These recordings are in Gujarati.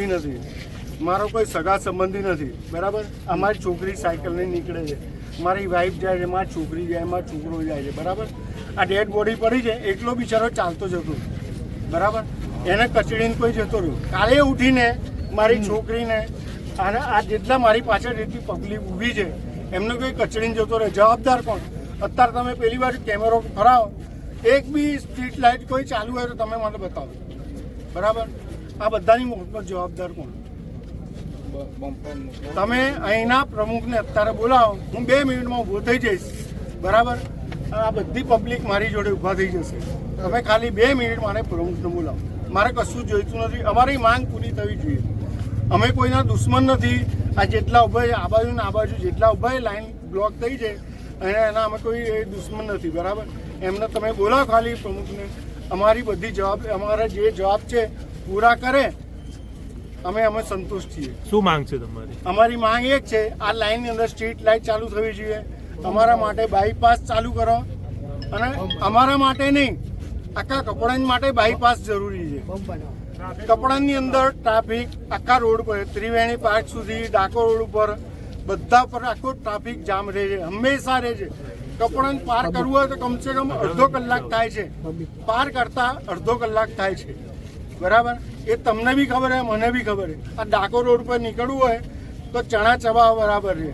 સંબંધી નથી, મારો કોઈ સગા સંબંધી નથી, બરાબર. અમારી છોકરી સાયકલ લઈને નીકળે છે, મારી વાઈફ જાય છે, મારી છોકરી જાય, મારો છોકરો જાય છે, બરાબર. આ ડેડ બોડી પડી છે, એકલો બિચારો ચાલતો જતો, બરાબર. એને કચડીને કોઈ જતો રહ્યો. કાલે ઉઠીને મારી છોકરીને અને આ જેટલા મારી પાછળ જેટલી પબ્લિક ઊભી છે એમને કોઈ કચડીને જતો રહે, જવાબદાર કોણ? અત્યારે તમે પહેલી વાર કેમેરો ફરાવો, એક બી સ્ટ્રીટ લાઇટ કોઈ ચાલુ હોય તો તમે મને બતાવો, બરાબર. આ બધાની મોટનો જવાબદાર કોણ? તમે અહીંના પ્રમુખને અત્યારે બોલાવો, હું 2 મિનિટમાં ઊભો થઈ જઈશ, બરાબર. આ બધી પબ્લિક મારી જોડે ઊભા થઈ જશે. તમે ખાલી 2 મિનિટ મારે પ્રમુખને બોલાવો, મારે કશું જોઈતું નથી. અમારી માંગ પૂરી થવી જોઈએ. અમે કોઈના દુશ્મન નથી. આ જેટલા ઊભા છે આ બાજુ ને આ બાજુ જેટલા ઊભા છે લાઈન બ્લોક થઈ છે અને એના અમે કોઈ દુશ્મન નથી, બરાબર. એમને તમે બોલાવો ખાલી પ્રમુખને. અમારી બધી અમારા જે જવાબ છે પૂરા કરે અમે સંતુષ્ટ છીએ. શું માંગ છે તમારી? અમારી માંગ એક છે, આ લાઈનની અંદર સ્ટ્રીટ લાઇટ ચાલુ થવી જોઈએ. અમારા માટે બાયપાસ ચાલુ કરો, અને અમારા માટે નહીં, આખા કપડાં માટે બાયપાસ જરૂરી છે. કપડાની અંદર ટ્રાફિક આખા રોડ પર ત્રિવેણી પાર્ક સુધી ડાકોર રોડ ઉપર બધા પર આખો ટ્રાફિક જામ રહે છે, હંમેશા રહે છે. કપડાને પાર કરવું હોય તો કમસે કમ અડધો કલાક થાય છે, પાર કરતા અડધો કલાક થાય છે, બરાબર. એ તમને બી ખબર છે, મને બી ખબર છે. આ ડાકોર રોડ પર નીકળવું હોય તો ચણા ચબા બરાબર છે,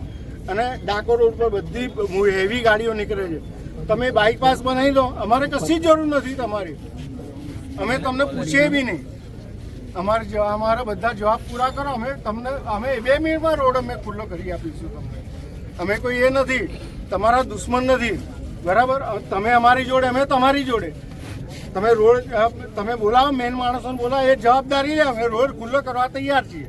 અને ડાકોર રોડ પર બધી હેવી ગાડીઓ નીકળે છે. તમે બાયપાસ બનાવી દો, અમારે કશી જરૂર નથી તમારી. અમે તમને પૂછીએ બી નહીં. અમારા બધા જવાબ પૂરા કરો. અમે 2 મિનિટમાં રોડ અમે ખુલ્લો કરી આપીશું તમને. અમે કોઈ એ નથી, તમારા દુશ્મન નથી, બરાબર. તમે અમારી જોડે, અમે તમારી જોડે. તમે રોડ તમે બોલાવો, મેન માણસોને બોલાવો, એ જવાબદારી છે. અમે રોડ ખુલ્લો કરવા તૈયાર છીએ.